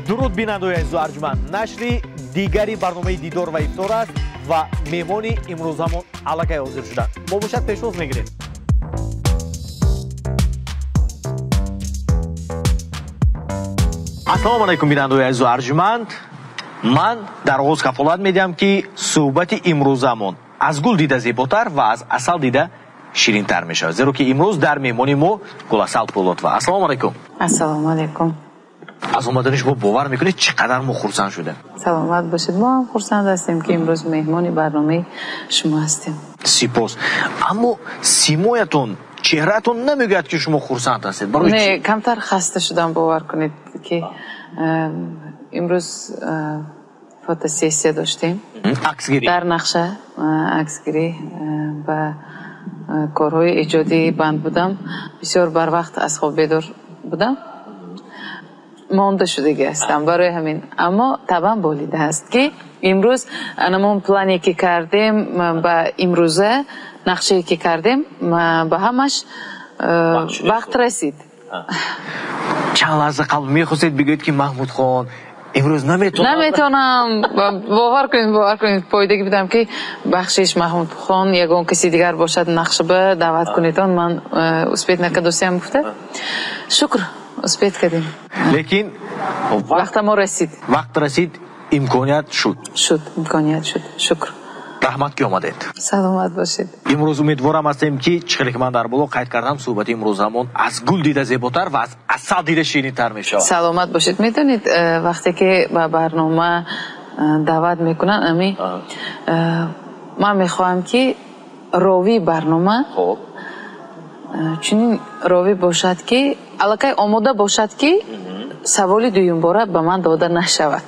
дуруд бинандои азизу арҷуманд, нашри дигари барномаи дидор ва ифтор аст ва меҳмони имрӯзамон аллакай ҳозир шуданд. Мо бошад пешвоз мегирем. ассалому алайкум бинандои азизу арҷуманд. ман дар оғоз кафолат медиҳам ки суҳбати имрӯзамон аз гул дида зеботар ва аз асал дида ширинтар мешавад, зеро ки имрӯз дар меҳмони мо Гуласал Пӯлотова. Ассалому алайкум. Ассалому алайкум. аз омадани шумо бовар мекунед чӣ қадар мо хурсанд шудем? саломат бошед. мо ҳам хурсанд ҳастем ки имрӯз меҳмони барномаи шумо ҳастем. сипос. аммо симоятон, чеҳраатон намегӯяд ки шумо хурсанд ҳастед. Не, камтар хаста шудам, бовар кунед ки имрӯз фотосессия доштем. аксгирӣ дар нақша аксгирӣ ба корҳои эҷодӣ банд будам. бисёр барвақт аз хоб бедор будам. монда шудагӣ ҳастам барои ҳамин. аммо табан болида ҳаст ки имрӯз анамон плане ки кардем ба имрӯза, нақшае ки кардем ба ҳамаш вақт расид. чанд лаҳза қабл мехостед бигӯед ки Маҳмудхон имрӯз наметавонам. бовар кунед пойдагӣ будам ки бахшиш Маҳмудхон ягон каси дигар бошад нақшба даъват кунедон. ман успед накадосиям гуфта шукр успед кардем. лекин вақтамо расид. вақт расид, имконият шуд. имконият шуд. шукр. раҳмат ки омадед. саломат бошед. имрӯз умедворам ҳастем ки чӣ хеле ки ман дар боло қайд кардам суҳбати имрӯзамон аз гул дида зеботар ва аз асал дида ширинтар мешавад. саломат бошед. медонед вақте ки ба барнома даъват мекунанд ами ман мехоҳам ки рови барнома чунин ровӣ бошад ки аллакай омода бошад ки саволи дуюмбора ба ман дода нашавад.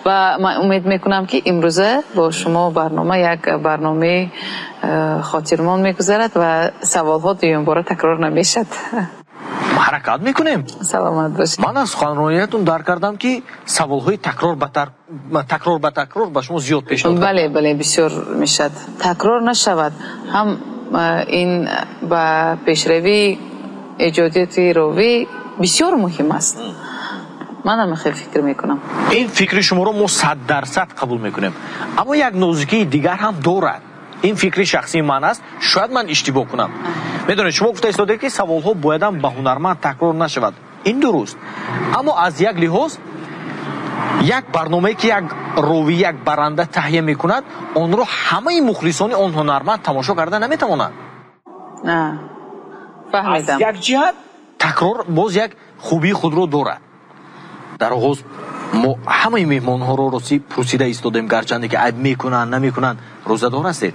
ва ман умед мекунам ки имрӯза бо шумо барнома як барномаи хотирмон мегузарад ва саволҳо дуюмбора такрор намешад. ҳаракат мекунем. саломат бошед. ман аз суханрониятон дарк кардам ки саволҳои такрор ба такрор ба шумо зиёд пеш омад. бале бисёр мешад. такрор нашавад. ҳам ин ба пешравии эҷодияти ровӣ бисёр муҳим аст. манам хеле фикр мекунам. ин фикри шуморо мо 100% қабул мекунем. аммо як нозикии дигар ҳам дорад. ин фикри шахсии ман аст. шояд ман иштибоҳ кунам. медонед шумо гуфта истодед ки саволҳо боядам ба ҳунарманд такрор нашавад. ин дуруст. аммо аз як лиҳоз як барномае ки як ровӣ, як баранда таҳия мекунад, онро ҳамаи мухлисони он ҳунарманд тамошо карда наметавонанд. фаҳмидам. аз як ҷиҳат такрор боз як хубии худро дорад. дар оғоз мо ҳамаи меҳмонҳоро рости пурсида истодем, гарчанде ки айб мекунанд намекунанд. рӯзадор ҳастед?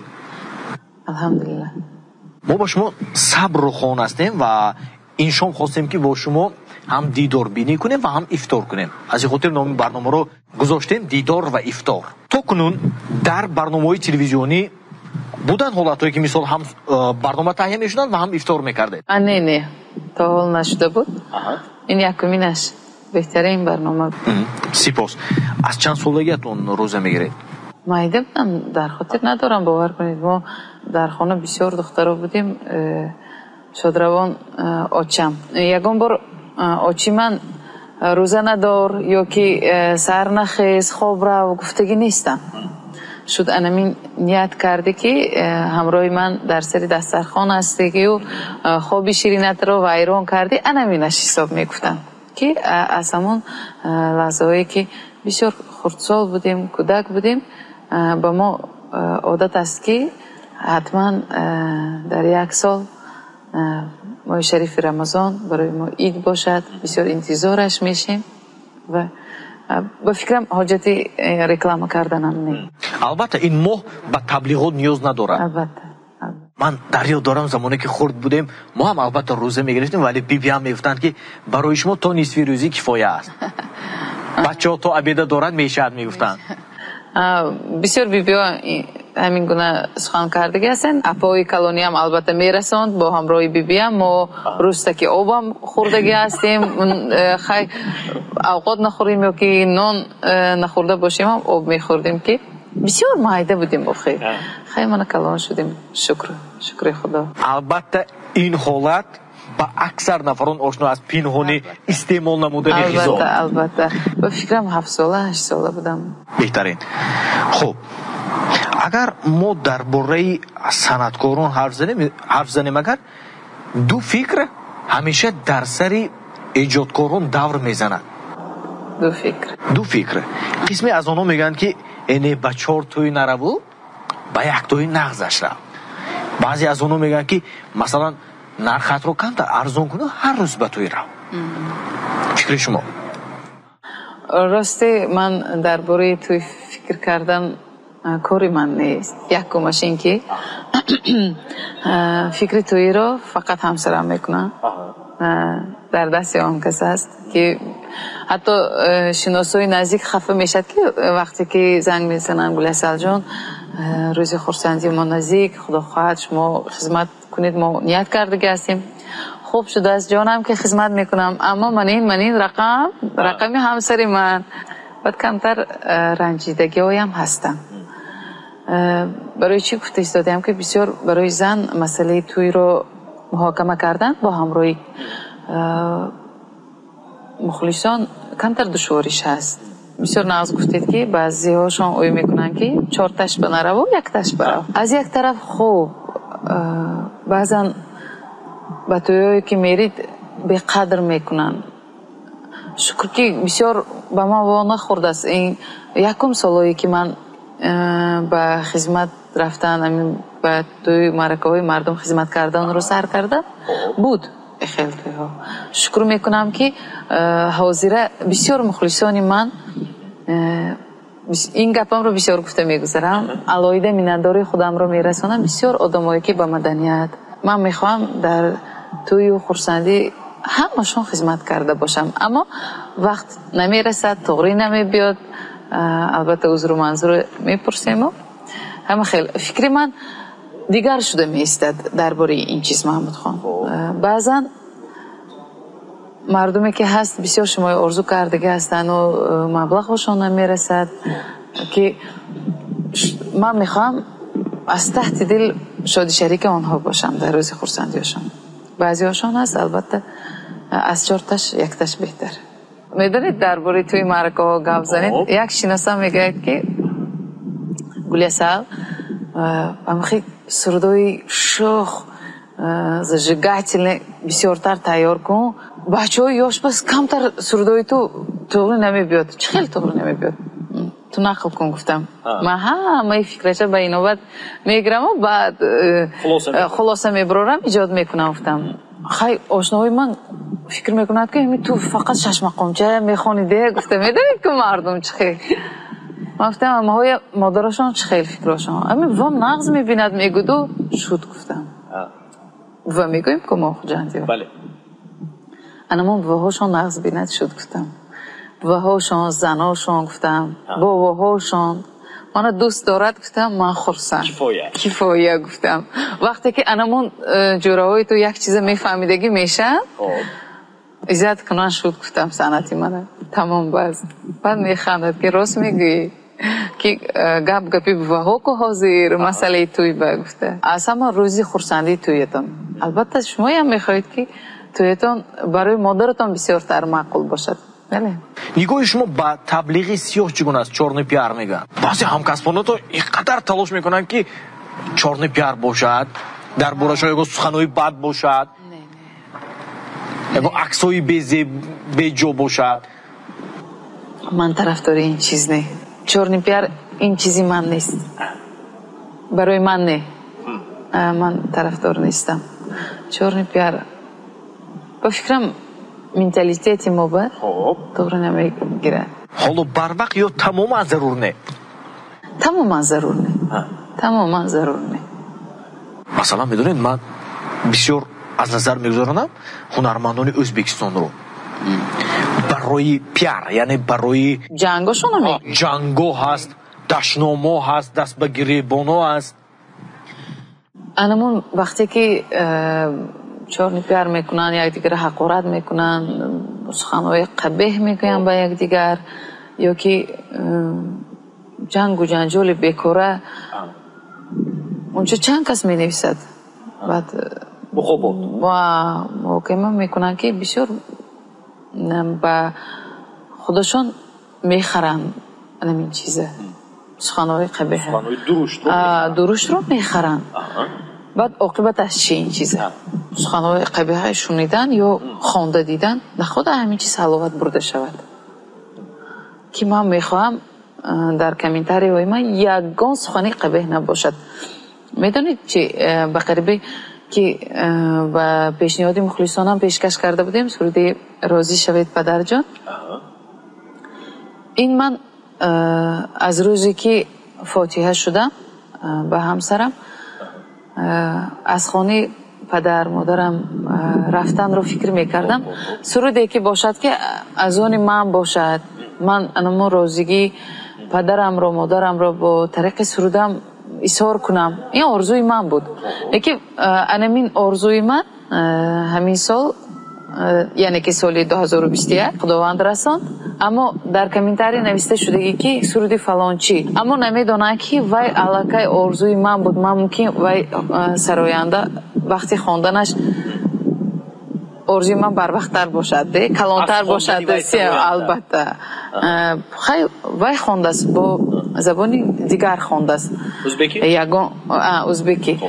алҳамдулилла. мо ба шумо сабру хон ҳастем ва ин шом хостем ки бо шумо ҳам дидорбинӣ кунем ва ҳам ифтор кунем. аз ин хотир номи барномаро гузоштем дидор ва ифтор. то кунун дар барномаҳои телевизионӣ буданд ҳолатҳое ки мисол ҳам барнома таҳия мешуданд ва ҳам ифтор мекардед? не то ҳол нашуда буд. ин якуминаш беҳтарин барнома. сипос. аз чанд солагиатон рӯза мегиред? майда будам, дар хотир надорам. бовар кунед мо дар хона бисёр духтаро будем. шодравон очам ягон бор очи ман рӯза надор ё ки сар нахез хоб рав гуфтагӣ нестам. шуд анамин ният карде ки ҳамроҳи ман дар сари дастархон ҳастегию хоби ширинатро вайрон карди. анаминаш ҳисоб мегуфтам ки аз ҳамон лаҳзаҳое ки бисёр хурдсол будем, кӯдак будем, ба мо одат аст ки ҳатман дар як сол моҳи шарифи рамазон барои мо ид бошад. бисёр интизораш мешем ва ба фикрам ҳоҷати реклама карданам не. албатта ин моҳ ба таблиғот ниёз надорад. албатта. ман дар ёд дорам замоне ки хурд будем мо ҳам албатта рӯза мегирифтем, вале бибиам мегуфтанд ки барои шумо то нисфи рӯзӣ кифоя аст. бачаҳо то обеда дорад мешад мегуфтанд. бисёр бибиҳо ҳамин гуна сухан кардагӣ ҳастанд. апои калониам албатта мерасонд бо ҳамроҳи бибиам. мо рӯстаки обам хӯрдагӣ ҳастем. хай авқот нахӯрем ё ки нон нахӯрда бошем ҳам об мехӯрдем ки бисёр майда будем. охир хай мана калон шудем. шукри худо. албатта ин ҳолат با اکثر نفران آشنا از پنهانی استعمال نمودن غذا. البته به فکرم 7 ساله 8 ساله بودم. بهترین. خب اگر ما درباره صنعتکاران حرف زنیم اگر دو فکر همیشه در سر ایجادکاران دور میزنند. دو فکر قسمی از آنها میگن که اینه با 4 توی نرو با 1 توی نغزش رو. بعضی از آنها میگن که مثلا نرخت رو کمتر ارزان کنه هر روز با توی رو. فکر شما؟ راستی من درباره توی فکر کردن کاری من نیست. یکمش این که فکر توی رو فقط همسرم میکنم. در دست آن کس است که حتی شناسای نزدیک خفه میشد که وقتی که زنگ میزنن گلسل جان روز خورسندی ما نزدیک خدا خواهد شما خدمت کنید ما نیت کرده هستیم. خوب شده از جانم که خدمت میکنم اما من این رقمی همسری من بعد کمتر رنجیدگی هایم هستم. برای چی گفتش دادیم که بسیار برای زن مسئله توی رو محاکمه کردن با همراهی مخلصان کمتر دشواریش هست. بسیار ناز گفتید که بعضی هاشون اوی میکنن که 4 تاش بنره و 1 تاش بره. از یک طرف خوب بعضا با تویایی که میرید به قدر میکنن. شکر که بسیار با من وانه خورده است. این 1 سالایی که من با خدمت رفتن با توی مرکه های مردم خدمت کردن رو سر کردم بود. خیلی ها شکر میکنم که حاضره بسیار مخلصانی من این گپم رو بسیار گفته میگذارم علایده میننداری خودم رو میرسانم بسیار آدمایی که با مدنیت من میخوام در توی و خورسندی همشون خدمت کرده باشم اما وقت نمیرسد تغییر نمیبیاد. البته عذر و منظور میپرسیم و همه خیلی فکری من دیگر شده میستد درباره این چیز محمود خان. بعضا مردمی که هست بسیار شما آرزو کرده هستن و مبلغشون نمیرسد که من میخوام از تحت دل شادی شریک آنها باشم در روز خورسندیشون. بعضی هاشون هست البته از 4 تاش 1 تاش بهتر. میدونید درباره توی مرکه ها گپ زنید یک شناسه میگه که گلیسال امخی سردوی شوخ зажигательный بسیارتر تیار کن بچه های یاش بس کمتر سردوی تو تغییر نمیبیاد. چه خیلی تغییر نمیبیاد تو نقل کن گفتم من همه فکرشه به این وقت میگرم و بعد خلاصه میبرارم ایجاد میکنم. گفتم خیلی آشناهای من فکر میکنند که تو فقط 6 مقامچه میخونیده. گفتم میدونید که مردم چه خیلی من گفتم اما های مادرشان چه خیلی فکرشان امی وام نغز میبیند میگودو شد. گفتم و میگویم که ما جندی بله اما وهاشان نغز بیند شد. گفتم وهاشان زناشان گفتم باباهاشان من دوست دارد. گفتم من خورسم کفایه. گفتم وقتی که انمون جوراهای تو یک چیز میفهمیدگی میشن عزت کنن شد. گفتم سنتی منه تمام بعد میخندد که راست میگی که گپی بوهو که حاضر مسئله توی بگفته اصلا من روزی خورسندی تویتان. البته شما هم میخواهید که تویتان برای مادرتان بسیارتر معقول باشد. بله نگاه شما با تبلیغ سیاه چگونه است؟ چورنی پیار میگن بعضی همکسبانات تو اینقدر تلاش میکنن که چورنی پیار باشد در بورش های سخنوی بد باشد یا عکسای بیجا باشد. من طرفدار این چیز نه. چورنی پیار این چیزی من نیست برای من نه. من طرفدار نیستم. چورنی پیار با فکرم منتالیتیت ما با طور نمیگیره. حالا بر وقت یا تماما ضرور نه؟ تماما ضرور نه. تماما ضرور نه. مثلا میدونید من بسیار از نظر میگذارم هنرمندان ازبکستان رو برای پیار یعنی برای جنگاشون هم جنگو هست دشنامو هست دست به گریبانو هست. انمون وقتی که چورنی پیار میکنن یک دیگر حقارت میکنن سخنهای قبیح میگن با یک دیگر یا که جنگ و جنجال بیکاره اونجا چند کس می نویسد بعد مخابات و محاکمه میکنن که بسیار با خودشون میخرن این چیزه سخنهای قبیح درشت رو میخرن بعد عاقبتش چی این چیزه سخنهای قبیح شنیدن یا خوانده دیدن نخود همین چیز حلاوت برده شود که من میخواهم در کامنتاری های من یگان سخنی قبیح نباشد. میدونید چی بقریبی که با پیشنهاد مخلصانم پیشکش کرده بودیم سرودی راضی شوید پدر جان. این من از روزی که فاتحه شدم با همسرم از خانه پدر مادرم رفتن رو فکر میکردم سرودی که باشد که از آن من باشد من انمو روزگی پدرم رو مادرم رو با طریق سرودم اظهار کنم. این آرزوی من بود لیکن انمین آرزوی من همین سال یعنی که سال 2021 خداوند رساند اما در کامنتاری نوشته شده که سرودی فلان چی اما نمیدونم که وای علاقه آرزوی من بود من ممکن وای سراینده وقتی خواندنش آرزوی من بر وقتتر باشد کلانتر باشد البته خیلی وای خوانده است با زبانی دیگر خوانده است یگان ازبکی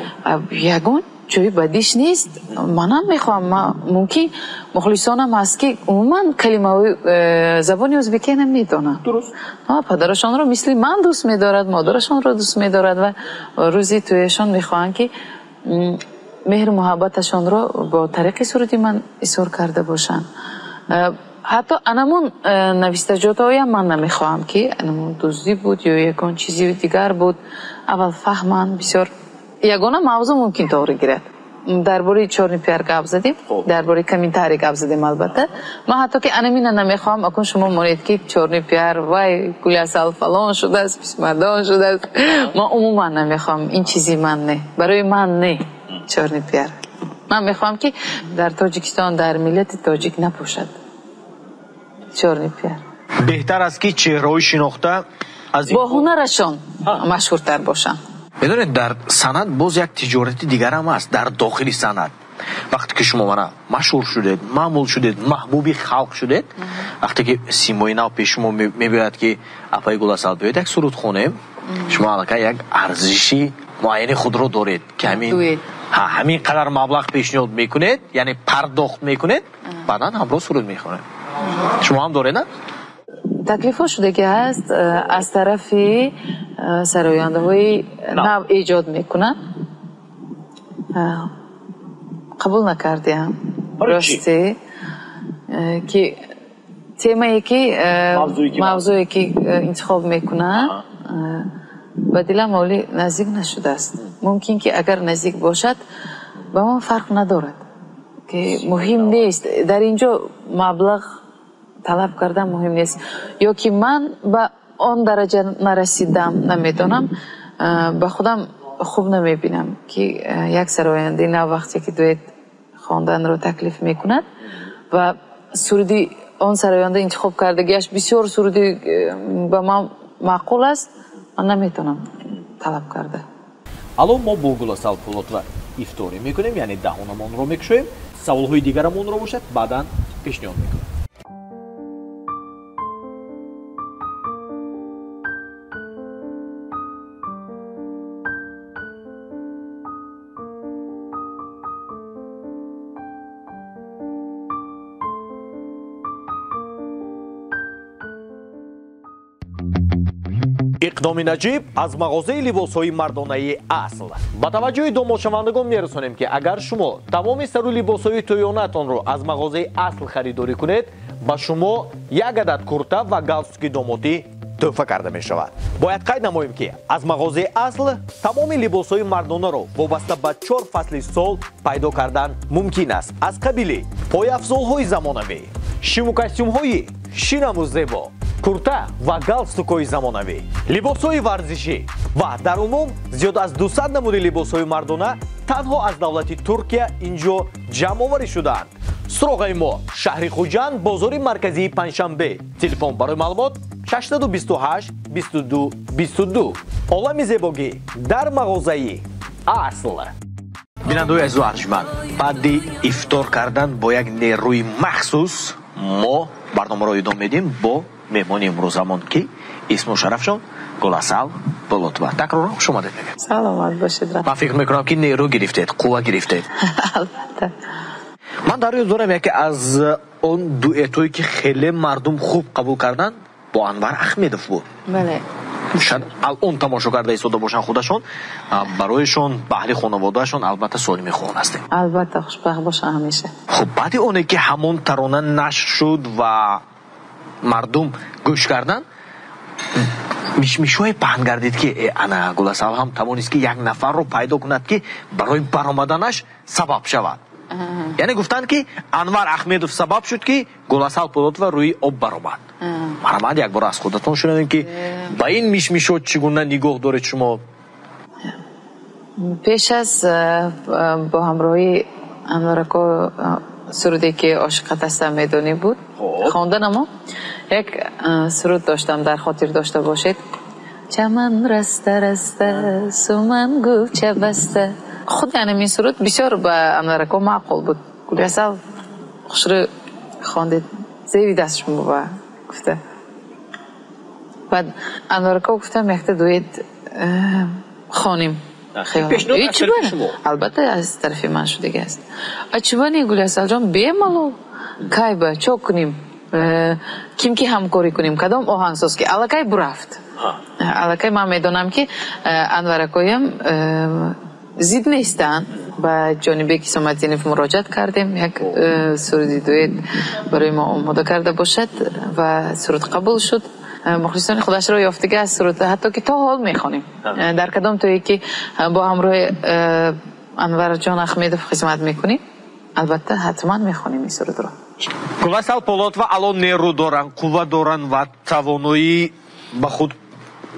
یگان چوی بدیش نیست منم میخوام ممکن مخلصانم هست که عموما کلمه زبانی ازبکی نمیدونن درست پدرشان رو مثل من دوست میدارد مادرشان رو دوست میدارد و روزی تویشان میخوان که مهر محبتشان رو با طریق سرودی من اظهار کرده باشن. حتی انمون نویسته های من نمیخواهم که انمون دزدی بود یا یکان چیزی دیگر بود اول فهمن بسیار یگانه موضوع ممکن طوری گیرد درباره چورنی پیار گپ زدیم درباره کامنتاری گپ زدیم البته من حتی که انمین نمیخوام اکن شما مونید که چورنی پیار وای گل سال فلان شده است پیشمردان شده است ما عموما نمیخوام این چیزی من نه برای من نه چورنی پیار من میخوام که در تاجیکستان در ملت تاجیک نباشد چورنی پیار بهتر است که چهره‌های شناخته از با هنرشان مشهورتر باشن. میدونید در سند باز یک تجارتی دیگر هم هست در داخل سند وقتی که شما منه مشهور شدید معمول شدید محبوبی خلق شدید وقتی که سیمای نو پیش شما میباید که اپای گلاسال بیاید یک سرود خونیم شما علاقه یک ارزشی معین خود رو دارید که همین قدر مبلغ پیشنهاد میکنید یعنی پرداخت میکنید بعدا همراه سرود میخونید شما هم دارید نه؟ تکلیف شده که هست از طرف سراینده های نو ایجاد میکنن قبول نکردیم راستی که تیمایی که موضوعی که انتخاب میکنن به دلم اولی نزدیک نشده است ممکن که اگر نزدیک باشد با ما فرق ندارد که مهم نیست در اینجا مبلغ طلب کردن مهم نیست یا که من به آن درجه نرسیدم نمیدونم به خودم خوب نمیبینم که یک سراینده نه وقتی که دویت خواندن رو تکلیف میکند و سرودی آن سراینده انتخاب کردگیش بسیار سرودی به من معقول است من نمیتونم طلب کرده. الان ما با گلاسال پولاتوا افطاری میکنیم یعنی دهانمون رو میکشیم سوالهای دیگرمون رو باشد بعدا پیشنهاد میکنیم. اقدام نجیب از مغازه لباس‌های مردانه اصل. با توجه دانشمندگان می‌رسانیم که اگر شما تمام سر لباس‌های تویانه‌تان رو از مغازه اصل خریداری کنید با شما یک عدد کرتا و گالستوک دامادی تحفه کرده می‌شود. باید قید نماییم که از مغازه اصل تمام لباس‌های مردانه رو وابسته به 4 فصل سال پیدا کردن ممکن است. از قبیل پایافزال‌های زمانوی، شیم و کостюм‌های شیرم و زیبا کورتا و галстукҳои замонавӣ либосҳои варзишӣ ва дар умум зиёд аз 200 намуди либосҳои мардона танҳо аз давлати туркия инҷо ҷамъоварӣ шудаанд. суроғаи мо шаҳри хуҷанд бозори марказии панҷшанбе. телефон барои маълумот 628 22 22. олами зебогӣ дар мағозаи асл. бинандои азизу арҷманд, баъди ифтор кардан бо як нерӯи махсус мо барномаро идом медиҳем бо меҳмони имрӯзамон ки исму шарафшон Гуласал Болотова. Такроран хуш омадед мегӯям. саломат бошед. ман фикр мекунам ки нерӯ гирифтед, қувва гирифтед. албатта. ман дар ёд дорам яке аз он дуэтое ки хеле мардум хуб қабул карданд бо Анвар Ахмедов буд. бале. шаид алон тамошо карда истода бошанд худашон, барояшон баҳри хонаводаашон албатта солими хон ҳастем. албатта хушбахт бошам ҳамеша. хуб баъди оне ки ҳамон тарона нашр шуд ва мардум гӯш карданд, мишмишҳое паҳн гардид ки ана Гуласал ҳам тавонист ки як нафарро пайдо кунад ки барои баромаданаш сабаб шавад. яъне гуфтанд ки Анвар Ахмедов сабаб шуд ки Гуласал Болотова рӯи об баромад. марамад якбор аз худатон шунавем ки ба ин мишмишҳо чӣ гуна нигоҳ доред шумо? пеш аз бо ҳамроҳи Анварако суруде ки Ошиқат ҳастам медонӣ буд хонданамо як суруд доштам, дар хотир дошта бошед. чаман раста раста суман гулча баста. худ яъне мин суруд бисёр ба Анварако маъқул буд. Гуласал хушрӯ хондед, зеви дастш мува гуфта. баъд Анварако гуфтам якта дуэт хоним. албатта аз тарафи ман шудагааст. ачубани Гуласалҷон бемалол кайба чо кунем, ким ки ҳамкорӣ кунем, кадом оҳангсоз ки аллакай бурафт. аллакай ман медонам ки Анваракоям зид нестанд. ба ҷонибеки Соматдинов муроҷиат кардем, як суруди дуэт барои мо омода карда бошад ва суруд қабул шуд. мухлисони худашро ёфтагааст суруд, ҳатто ки то ҳол мехонем. дар кадом тое ки бо ҳамроҳи Анварҷон Ахмедов хизмат мекунем, албатта ҳатман мехонем ин сурудро. Гуласал Болотова алон нерӯ доранд, қувва доранд ва тавоноӣ ба худ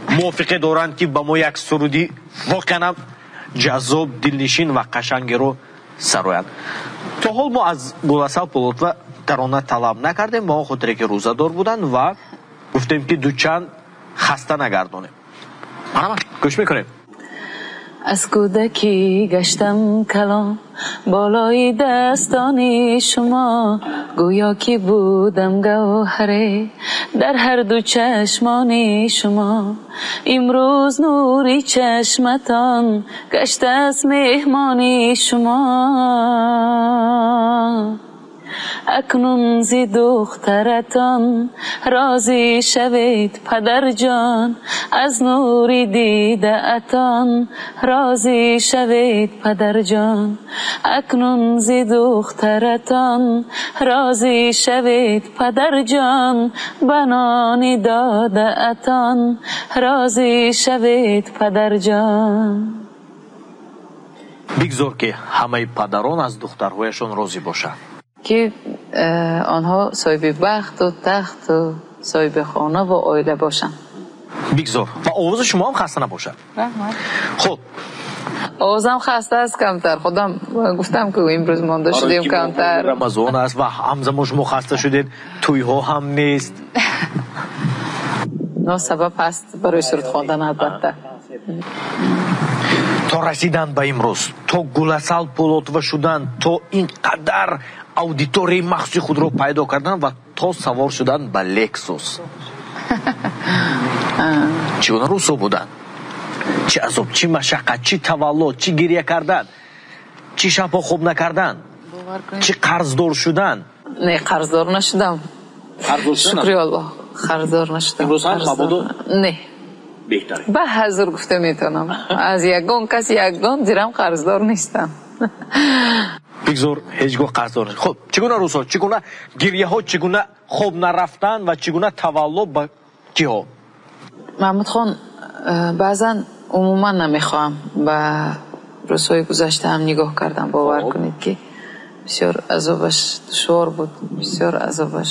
мувофиқе доранд ки ба мо як суруди воқеан ҷаззоб, дилнишин ва қашангеро сароянд. то ҳол мо аз Гуласал Болотова тарона талаб накардем, мо хотире ки рӯзадор буданд ва гуфтем ки дучанд хаста нагардонем. манама гӯш мекунем. از کودکی گشتم کلام بالای دستانی شما، گویا که بودم گوهره در هر دو چشمانی شما. امروز نوری چشمتان گشته از مهمانی شما. اکنون زی دخترتان راضی شوید پدر جان، از نوری دیده اتان راضی شوید پدر جان. اکنون زی دخترتان راضی شوید پدر جان، بنانی داده اتان راضی شوید پدر جان. بگذار که همه پدران از دخترهایشان راضی باشند که آنها صاحب بخت و تخت و صاحب خانه و عائله باشند. بگذار و آواز شما هم خسته نباشد. رحمت. خب آوازم خسته است کمتر، خودم گفتم که امروز مانده شدیم کمتر. رمضان است و همزمان شما خسته شدید، توی ها هم نیست. نه سبب هست برای سرود خواندن البته. تا رسیدن به امروز، تا گلاسال Болотова شدن، تا اینقدر аудитории махсуси худро пайдо кардан ва то савор шудан ба Lexus. чӣ гуна рӯзҳо буданд? чӣ азоб, чӣ машаққат, чӣ таваллуд, чӣ гирья кардан, чӣ шабҳо хоб накардан, чӣ қарздор шудан? не, қарздор нашудам. шукри Аллоҳ, қарздор нашудам. имрӯз ҳам мабодо? не. беҳтаре. ба ҳазур гуфта метавонам. аз ягон кас ягон дирам қарздор нестам. бигзор ҳеҷ гоҳ қарздор нест. хуб, чӣ гуна рӯзҳо, чӣ гуна гирьяҳо, чӣ гуна хоб нарафтан ва чӣ гуна таваллуд ба киҳо? маҳмудхон, баъзан умуман намехоҳам ба рӯзҳои гузаштаам нигоҳ кардам. бовар кунед ки бисёр азобаш душвор буд, бисёр азобаш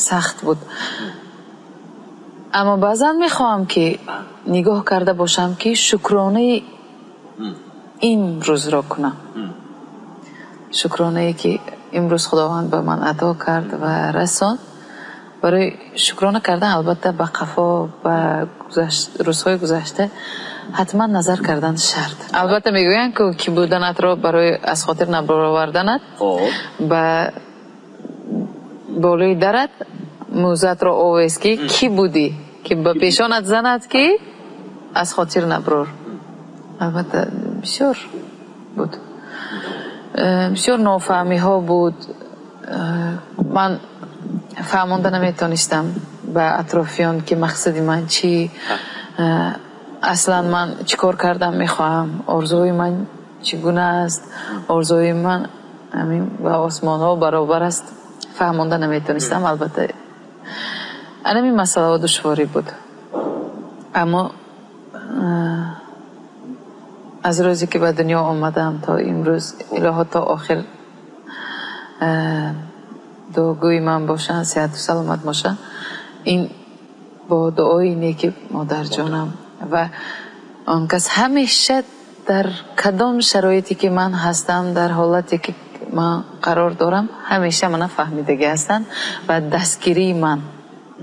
сахт буд. аммо баъзан мехоҳам ки нигоҳ карда бошам ки шукронаи ин рӯзро кунам. шукронае ки имрӯз худованд ба ман ато кард ва расонд. барои шукрона кардан албатта ба қафо, ба рӯзҳои гузашта حتما نظر کردن شرط. البته میگویند که کی بودنت رو برای از خاطر نبردنت به بالای درت موزت رو آویز که کی بودی که به پیشانت زند که از خاطر نبرور. البته بسیار بود، بسیار نافهمی ها بود. من فهمانده نمیتونستم به اطرافیان که مقصد من چی، اصلا من چیکار کردم، میخواهم آرزوی من چگونه است، آرزوی من همین با آسمان ها برابر است، فهمانده نمیتونستم. البته همین مسئله ها دشواری بود، اما از روزی که به دنیا آمدم تا امروز الهی تا آخر دعاگوی من باشن، صحت و سلامت باشن. این با دعای نیک مادر جانم و آن کس همیشه در کدام شرایطی که من هستم، در حالتی که من قرار دارم، همیشه من فهمیدگی هستن و دستگیری من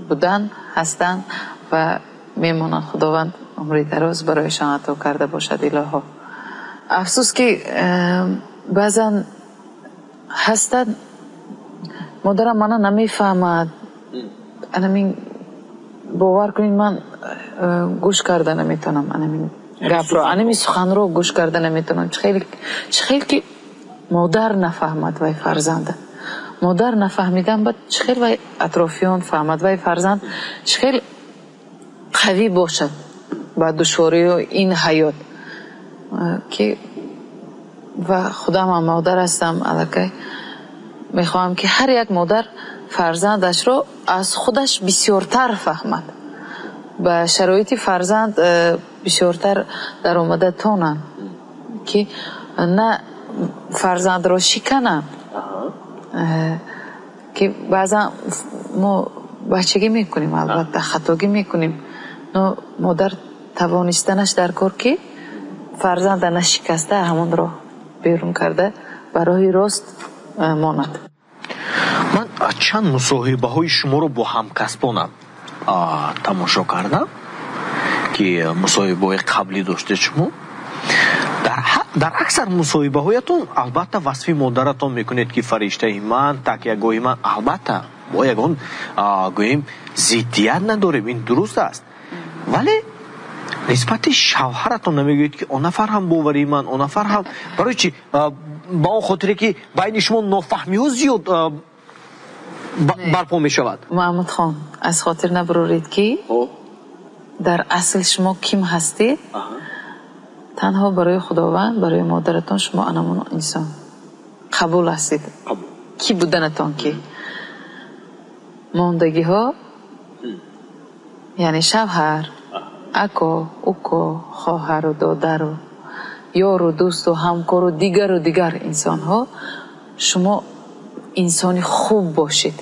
بودن هستن و میمونن. خداوند عمری دراز برایشان عطا کرده باشد الها. افسوس که بعضا هستن مادرم منو نمیفهمد، همین باور کنید من گوش کرده نمیتونم، همین گپ رو، همین سخن رو گوش کرده نمیتونم. چخیل که مادر نفهمد وای فرزنده، مادر نفهمیدم بعد چخیل وای اطرافیان فهمد وای فرزند چخیل قوی باشد با دشواری و این حیات که و خودم هم مادر هستم. الکی میخوام که هر یک مادر فرزندش رو از خودش بسیارتر فهمد، به شرایط فرزند بسیارتر در آمده تونن که نه فرزند رو شکنن. که بعضا ما بچگی میکنیم، البته خطاگی میکنیم، نه مادر توانستنش در کار که فرزند نشکسته همون رو بیرون کرده برای راست ماند. من چند مصاحبه های شما رو با همکسبانم تماشا کردم که مصاحبه قبلی داشته شما. در اکثر مصاحبه هایتون البته وصف مادرتون میکنید که فرشته من، تکیهگاه من. البته ما یگان گوییم ضدیت نداریم، این درست است، ولی نسبت شوهرتون نمیگوید که اون نفر هم باوری من، اون نفر هم برای چی؟ با اون خاطره که بین شما نافهمی ها زیاد برپا می شود. محمد خان از خاطر نبرورید که در اصل شما کیم هستید. تنها برای خداوند، برای مادرتان شما انمون انسان قبول هستید. کی بودنتان که ماندگی ها یعنی شوهر، اکا، اوکا، خواهر و دادر و یار و دوست و همکار و دیگر انسان ها، شما انسانی خوب باشید،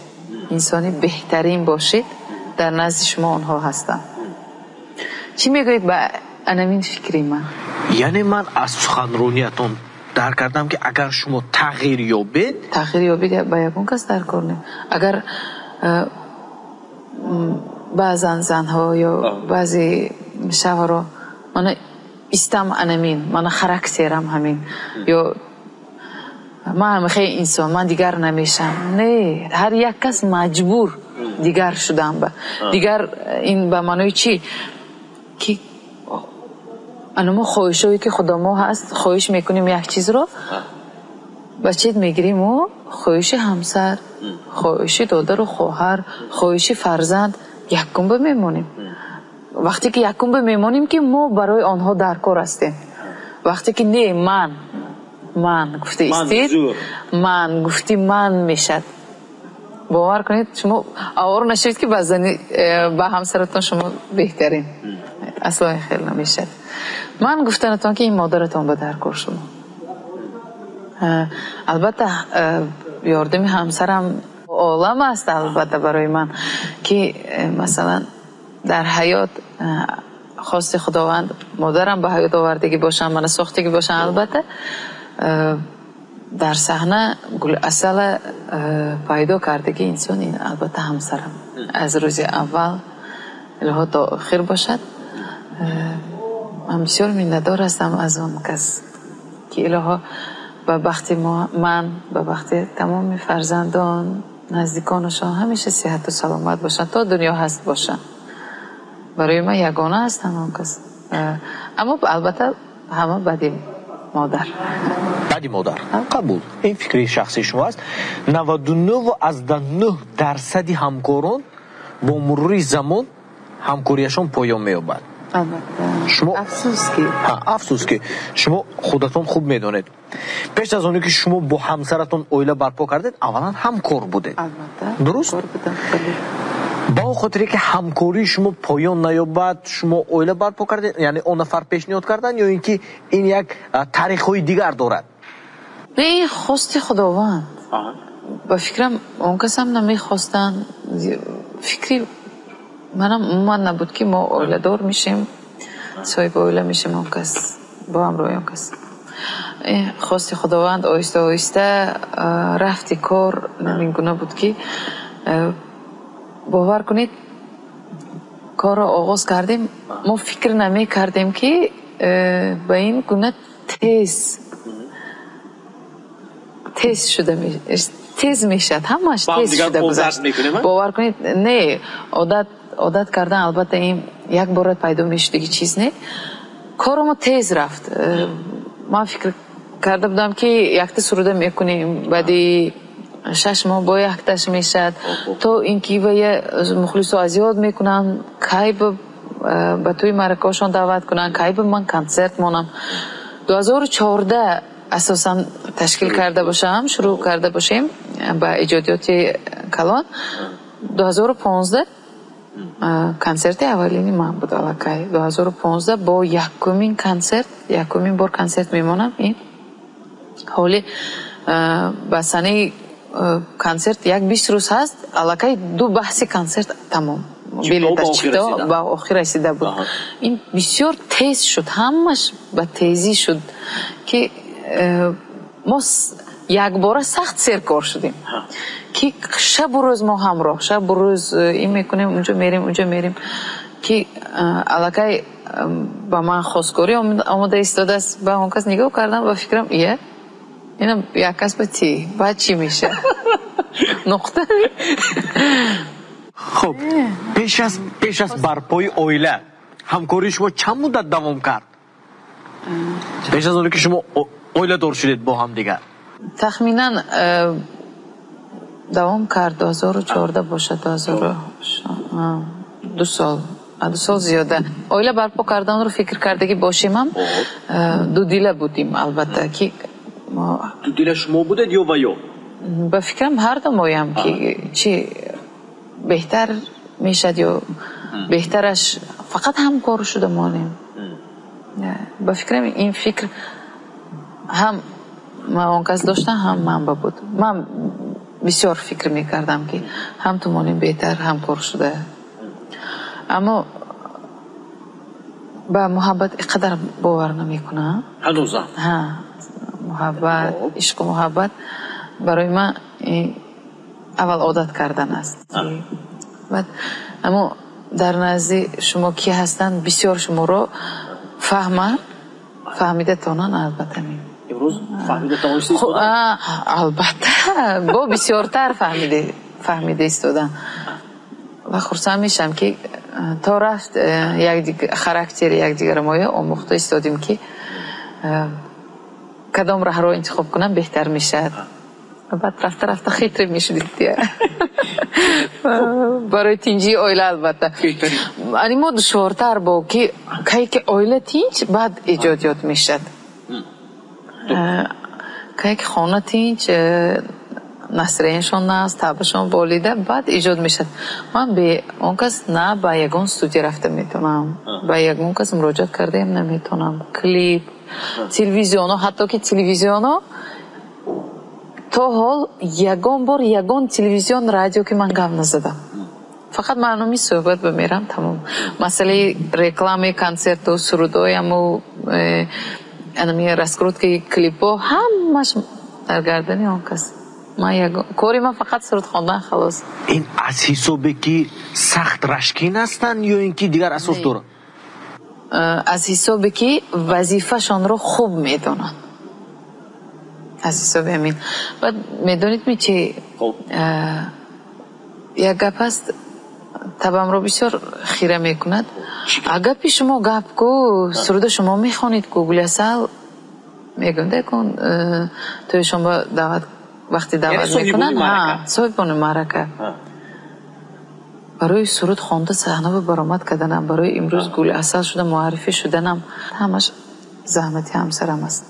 انسانی بهترین باشید، در نزد شما آنها هستن. چی میگوید به انمین فکری من؟ یعنی من از سخنرانیتون درک کردم که اگر شما تغییر یابید به یکون کس درک کنید. اگر بعضا زنها یا بعضی شوهرها من استم انمین، من خرکترم همین، یا من خیلی انسان من دیگر نمیشم. نه، هر یک کس مجبور دیگر شدم به دیگر. این به معنی چی؟ که ما خواهشایی که خدا ما هست خواهش میکنیم یک چیز رو بچید میگیریم و خواهش همسر، خواهش دادر و خواهر، خواهش فرزند یکم بمیمونیم. وقتی که یکم بمیمونیم که ما برای آنها در کار هستیم. وقتی که نه من گفته استید، من گفتی من میشد. باور کنید شما آور نشید که بزنی با همسرتون شما بهترین، اصلا خیلی نمیشد. من گفتنتون که این مادرتون به در کار شما. البته یاردم همسرم عالم است البته برای من که مثلا در حیات خواست خداوند مادرم به حیات آوردگی باشم، من ساختگی باشم. البته در صحنه گل اصل پیدا کردگی انسان این البته همسرم از روز اول الها تا آخر باشد. من بسیار مینده‌دار هستم از اون کس که الها به بخت من به بخت تمام فرزندان نزدیکانشان همیشه صحت و سلامت باشن تا دنیا هست باشن. برای من یگانه هستم اون کس. اما البته همه بدیم مادر. بدی مادر قبول. این فکری شخصی شما است. 99.9% همکاران با مرور زمان همکاریشان پایان می‌یابد. شما افسوس که شما خودتون خوب میدونید پیش از اونی که شما با همسرتون اویله برپا کردید اولا همکار بودید. درست؟ با خاطری که همکاری شما پایان نیابد شما اویله برپا کردید، یعنی اون نفر پیشنهاد کردن یا اینکه این یک تاریخ‌های دیگر دارد؟ این خواست خداوند. با فکرم اون کس هم نمیخواستن. فکری من نبود که ما اویله دار میشیم، صاحب اویله میشیم. اون کس با هم روی اون کس خواست خداوند آیسته آیسته رفتی کار نمیگونه بود که باور کنید کار را آغاز کردیم. ما فکر نمی کردیم که به این گونه تیز میشد. همش تیز شده گذشت. باور کنید نه عادت کردن البته این یک بار پیدا میشه دیگه چیز نه. کارمو تیز رفت. من فکر کرده بودم که یکتا سروده میکنیم بعدی 6 ماه با یکتاش میشد تو اینکه و یه مخلص و ازیاد میکنن که به توی مرکاشون دعوت کنن که به من کنسرت مانم. 2014 اساسا تشکیل کرده باشم، شروع کرده باشیم با ایجادیات کلان. 2015 کنسرت اولینی من بود علاقه. 2015 با یکمین بار کنسرت میمونم. این حالی بسانه کنسرت 20 روز هست علاقه 2 بحثی کنسرت تمام بلیت چیتا با آخر رسیده بود. این بسیار تیز شد، همش با تیزی شد که ما یک بار سخت سرکار شدیم که شب و روز ما همراه، شب و روز این میکنیم اونجا میریم که علاقه با من خواستگاری آماده ایستاده است. با اون کس نگاه کردم و فکرم اینم یک کس به تی باید چی میشه نقطه. خب پیش از برپای اویله همکاری شما چند مدت دوام کرد؟ پیش از اونی که شما اویله دار شدید با هم دیگر تخمینا دوام کرد 2014 باشه. 2 سال زیاده. اویله برپا کردن رو فکر کرده که باشیم هم دو دیله بودیم. البته که دو دیله شما بودید یا و یا؟ به فکرم هر دو مایم که چی بهتر میشد یا بهترش فقط همکار شده مانیم. به فکرم این فکر هم من اون کس داشتم هم من بود. من بسیار فکر میکردم که هم تو مانیم بهتر همکار شده. اما به محبت اقدر باور نمیکنم هنوز. محبت، عشق و محبت برای من اول عادت کردن است. اما در نزد شما کی هستن بسیار شما رو فهمیده تانن. البته امروز فهمیده تانن البته با بسیارتر فهمیده استادن و خرسند میشم که تا رفت یک خاراکتر یک دیگر مایه آموخته استادیم که کدام راه رو انتخاب کنم بهتر میشد. بعد رفته خیلی میشدید دیگه برای تینجی اویله. البته یعنی ما دشوارتر با که اویله تینج بعد ایجادیات میشد. که خانه تینج نصرینشون است تابشون بالیده بعد ایجاد میشد. من به اون کس نه با یگان استودیو رفته میتونم، با یگان کس مراجعت کرده هم نمیتونم. کلیپ تلویزیون ها، حتی که تلویزیون ها تا حال یگان بار یگان تلویزیون رادیو که من گم نزدم. فقط معلومی صحبت بمیرم تمام. مسئله رکلام کنسرت و سرودایم و انمی رسکروت که کلیپ ها همش در گردنی اون کس. کاری من فقط سرود خواندن خلاص. این از حسابی که سخت رشکین هستن یا اینکه دیگر اساس داره؟ از حسابی که وظیفه‌شان رو خوب میدونن، از حساب همین. بعد میدونید می چه یک گپ هست طبعم رو بسیار خیره میکند. اگه شما گپ کو سرود شما میخونید کو گلیسال میگنده کن توی شما دعوت وقتی دعوت میکنن صاحبان معرکه برای سرود خونده صحنه برآمد کردنم، برای امروز گل اصل شده معرفی شدنم همش زحمتی همسرم است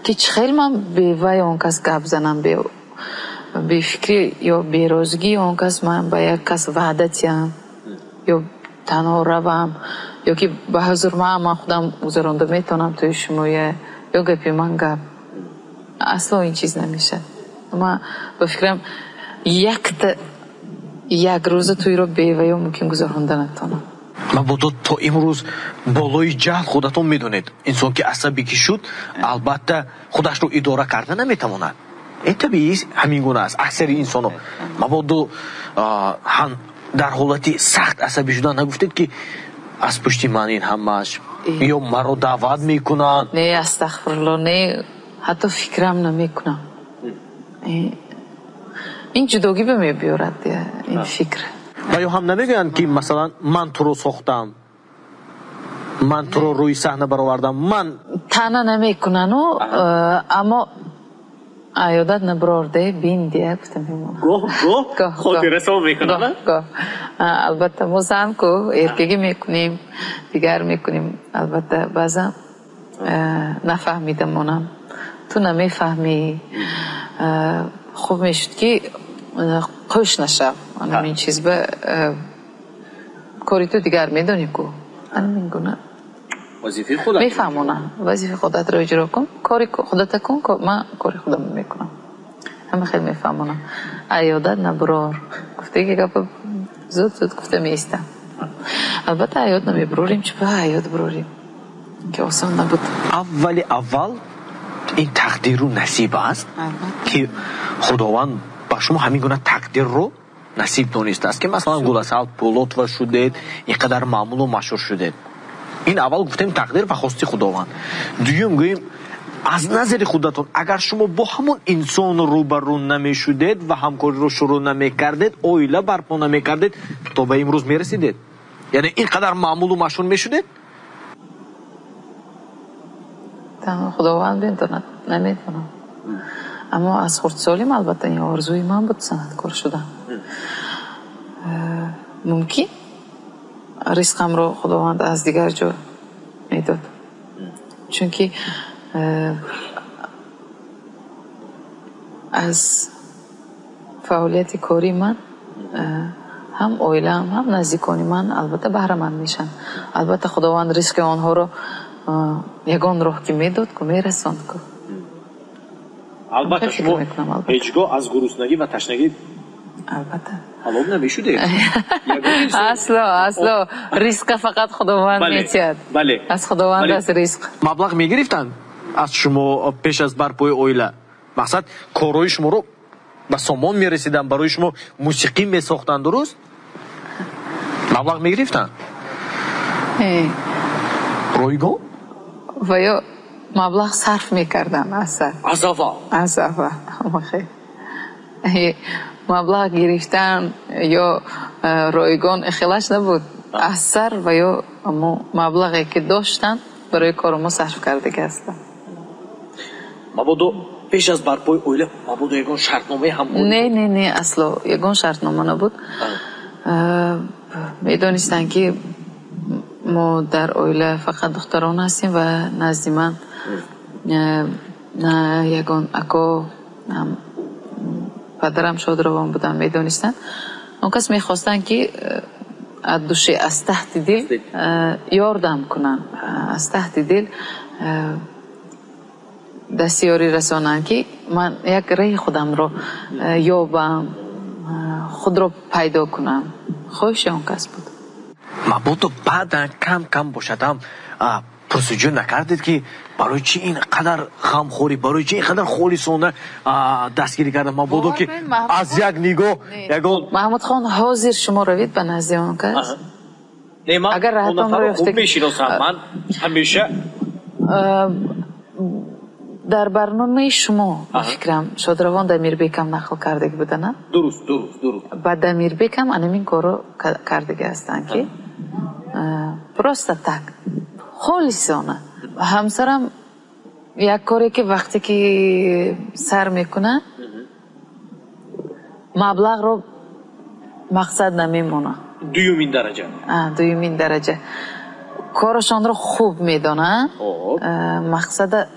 که خیلی من به وای اون کس گپ زنم، به فکری یا بیروزگی اون کس من با یک کس وحدتیم یا تنها روم یا که به حضور من خودم گذرانده میتونم توی شما یا گپی من گپ اصلا این چیز نمیشه. اما به فکرم یک روز توی رو بیوه ممکن گذرانده نتونم. مبادا تا امروز بالای جهل خودتون میدونید انسان که عصبی که شد البته خودش رو اداره کرده نمیتواند. این طبیعی همین گونه است. اکثر انسان ها مبادا در حالتی سخت عصبی شدن نگفتید که از پشت من این همش یا مرا دعوت میکنن. نه استغفرالله، نه حتی فکرم نمیکنم. این جداگی به می بیارد این فکر. و یا هم نمیگن که مثلا من تو رو ساختم، من تو رو روی صحنه برآوردم، من تنها نمیکنن اما عیادت نبرارده بین دیگه گفتم گوه خاطره سو میکنن. البته ما زن کو ارکگی میکنیم دیگر میکنیم، البته بعضا نفهمیدم منم تو نمیفهمی خوب میشد که خوش نشم این چیز به کاری تو دیگر میدونی کو میگونه وظیفه خودت میفهمونم، وظیفه خودت رو اجرا کن، کاری خودت کن، من کاری خودم میکنم. همه خیلی میفهمونم. عیادت نبرار گفته که گپ زود گفته میستم. البته عیاد نمیبراریم، چه به عیاد براریم که آسان نبود. اول این تقدیر و نصیب است که خداوند با شما همین گونه تقدیر رو نصیب دونسته است که مثلا گلاسال پولوت و شدید اینقدر معمول و مشهور شدید. این اول گفتیم تقدیر و خواستی خداوند. دوم گوییم از نظر خودتون اگر شما با همون انسان روبرو نمیشدید و همکاری رو شروع نمیکردید، اویله برپا نمیکردید تا به امروز میرسیدید؟ یعنی اینقدر معمول و مشهور میشدید؟ تمام خداوند میدوند، نمیدونم. اما از خردسالیم البته این آرزوی من بود صنعتکار شدم. ممکن رزقم رو خداوند از دیگر جا میداد، چون که از فعالیت کاری من هم اویلم هم نزدیکانی من البته بهره مند میشن. البته خداوند رزق آنها رو یگان راه که میداد که میرساند که البته شما هیچگاه از گرسنگی و تشنگی البته حلال نمیشده. اصلا رزق فقط خداوند میتید. بله. از خداوند از رزق مبلغ میگرفتن از شما پیش از برپای اویله، مقصد کارهای شما رو به سامان میرسیدن، برای شما موسیقی میساختن، درست؟ مبلغ میگرفتن رویگو و یا مبلغ صرف میکردم اصفا مبلغ گرفتن یا رایگان خیلیش نبود، از سر و یا مبلغی که داشتن برای کار ما صرف کرده هستن. مبادا پیش از برپای اویله مبادا یگان شرطنامه هم بود؟ نه اصلا یگان شرطنامه نبود. میدونستن که ما در اویله فقط دختران هستیم و نزد من نه یگان اکا هم پدرم شادروان بودن. میدونستن اون کس میخواستن که دوشی از تحت دل یاردم کنن، از تحت دل دستیاری رسانن که من یک رای خودم رو یابم، خود رو پیدا کنم. خوش اون کس بود. مبادا بعد کم باشدم پروسیجر نکردید که برای چی اینقدر غمخوری، برای چی اینقدر خالصانه دستگیری کردم؟ مبادا که از یک نگاه محمود خان حاضر شما روید به نزد اون کس اگر راحتان رو خوب میشناسم من همیشه در برنامه شما فکرم شادروان دمیربکم نقل کردگی بوده نه؟ درست با دمیربکم انمین کارو کردگی هستن که پروستا تک خالصانه همسرم یک کاری که وقتی که سر میکنه مبلغ رو مقصد نمیمونه دویمین درجه کارشان رو خوب میدانن مقصد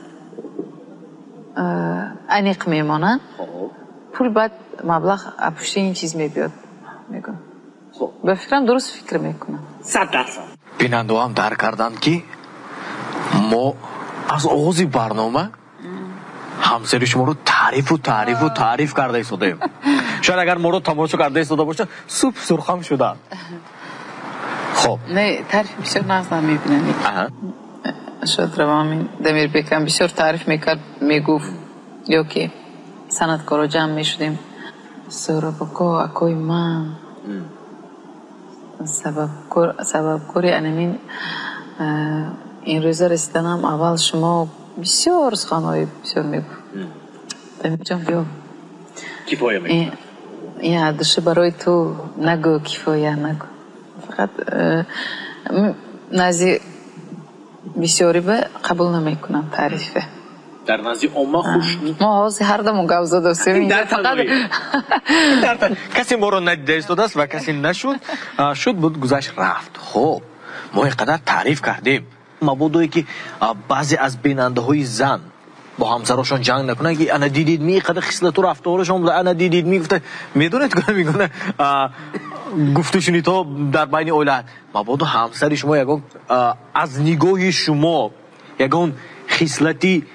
انیق میمانن پول بعد مبلغ پشت این چیز میبیاد میگم به فکرم درست فکر میکنم 100%. بیننده هم در کردن که ما از آغاز برنامه همسر شما رو تعریف کرده ایستادیم. شاید اگر ما رو تماشا کرده ایستاده باشه سوپ سرخم شده. خب نه تعریف بسیار نازم میبینم شاید روان دمیربکم بسیار تعریف میکرد میگفت یا که سندکارا جمع میشدیم سورابکا اکوی من سبب کاری انمین این روزا رسیدنم اول شما بسیار سخنهای بسیار میگفت دمیرجان بیا کفایه میگه این عدشه برای تو نگو کفایه نگو فقط نزی بسیاری به قبول نمیکنم تعریفه در نزی عامه خوش ما حاضی هر دم گوزه دستیم فقط کسی ما رو ندیده ایستاده است و کسی نشد شد بود گذشت رفت. خب ما اینقدر تعریف کردیم مبادایی که بعضی از بیننده های زن با همسراشون جنگ نکنه که انا دیدید می قدر خصلت و رفتارشون بوده انا دیدید می گفته میدونید که میگونه گفتشونی تو در بین اولاد مبادا همسر شما یگان از نگاه شما یگان خصلتی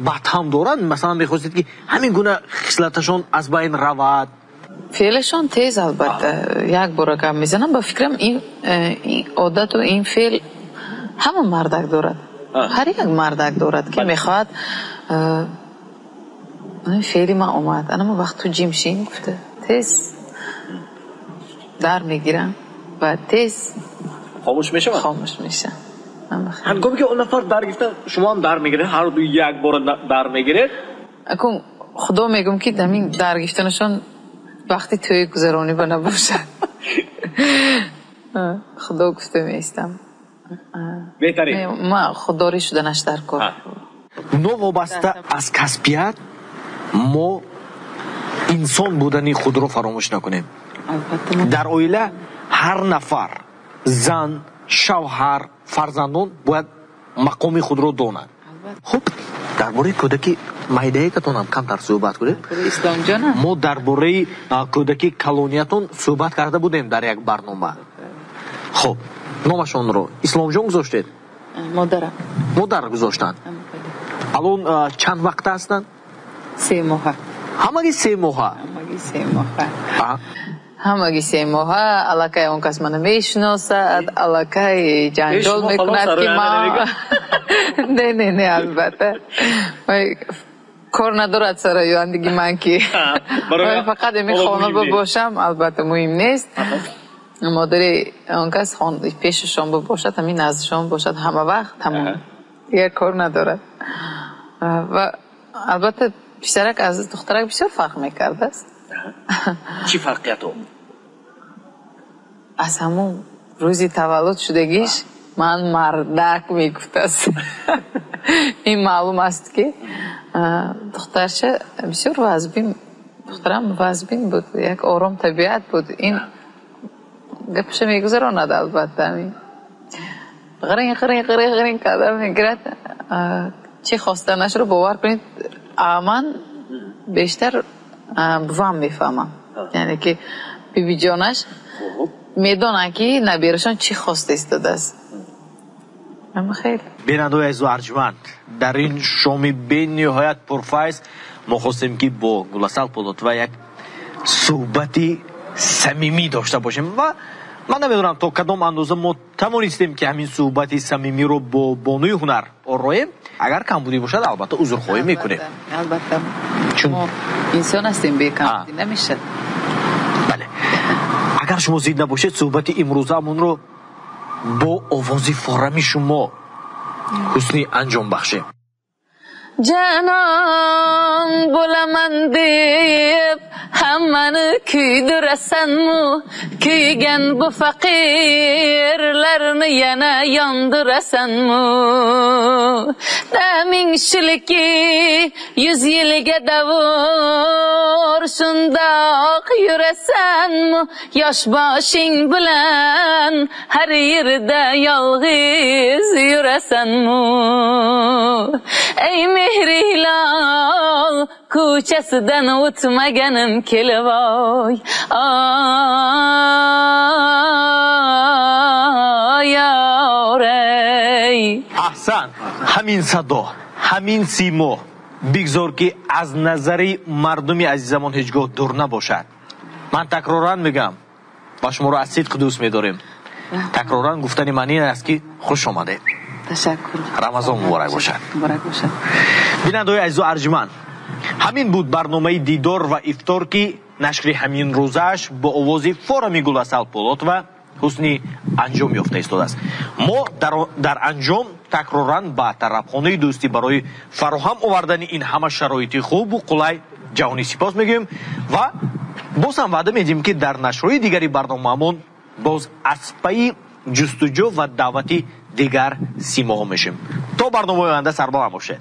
بد هم دارن مثلا میخواستید که همین گونه خصلتشون از بین رود فعلشون تیز البته یک بار کم میزنم با فکرم این عادت و این فعل همه مردک دارد هر یک مردک دارد که میخواد فعلی ما اومد انا ما وقت تو جیم شیم گفته تیز در میگیرم و تیز خاموش میشه هنگامی که اون نفر در گفتن شما هم در میگیره هر دو یک بار در میگیره اکن خدا میگم که دمین در گفتنشون وقتی توی گذرانی با نباشد خدا گفته میستم بهتری ما خودداری شدنش در کار نو وابسته از کسبیت ما انسان بودنی خود رو فراموش نکنیم در اویله هر نفر زن شوهر فرزندان باید مقام خود رو دانند خب درباره کودکی مایده‌ای که تونم کمتر صحبت کنیم ما درباره کودکی کلونیاتون صحبت کرده بودیم در یک برنامه خب نامشون رو اسلام جان گذاشتید مادر گذاشتن الان چند وقت هستن 3 ماه همگی 3 ماه همگی 3 ماه علاقه اون کس منو میشناسد علاقه جنجال میکند که ما نه البته کار ندارد سر یاندگی من که فقط این خانه باشم البته مهم نیست مادری اون کس پیششان باشد همین نزدشان باشد همه وقت تمام دیگر کار ندارد و البته پسرک از دخترک بسیار فرق میکرده است چی فرقیت او؟ از همون روزی تولد شدگیش من مردک میگفت است این معلوم است که دخترشه بسیار وزبین دخترم وزبین بود یک آرام طبیعت بود این گپشه میگذراند البته غرین کردم میگرد چی خواستنش رو باور کنید من بیشتر بوام میفهمم یعنی که بیبی جانش میدونه که نبیرشان چی خواسته ایستاده است اما خیلی بیننده عزیز و ارجمند در این شامی به نهایت پرفیض ما خواستیم که با گلاسل پولاتووا یک صحبتی صمیمی داشته باشیم و من نمیدونم تا کدام اندازه ما توانستیم که همین صحبتی صمیمی رو با بانوی هنر آراییم اگر کم بودی باشد البته عذرخواهی میکنیم البته چون ما انسان هستیم به کم بودی نمیشه بله اگر شما زید نباشید صحبت امروزمون رو با آواز فارمی شما حسنی انجام بخشیم. Canan bulamandib hammani kuydirasanmu kuygan bu faqirlarni yana yondirasanmu damingshiliki 100 yilga davr shundoq yurasanmu yosh boshing bilan har yerda yolg'iz yurasanmu ey Mehrilal ko'chasidan o'tmaganim kelvoy yorey. احسن همین صدا همین سیما بگذار که از نظری مردمی عزیزمان هیچگاه دور نباشد. من تکرارا میگم و شما رو از صدق دوست میداریم. تکرارا گفتن من این است که خوش آمده. تشکر. رمضان مبارک باشد. مبارک باشد. بیننده‌های عزیز و ارجمند، همین بود برنامه دیدار و افطار که نشر همین روزش با آواز فارمی گلاسل پولات و حسنی انجام یافته ایستاده است. ما در انجام تکرارا با طرفخانه دوستی برای فراهم آوردن این همه شرایط خوب و قلای جهانی سپاس میگیم و باز هم وعده میدیم که در نشرهای دیگری برنامه‌مون باز از پی جستجو و دعوتی دیگر سیما میشیم. تا برنامه آینده سربلند باشید.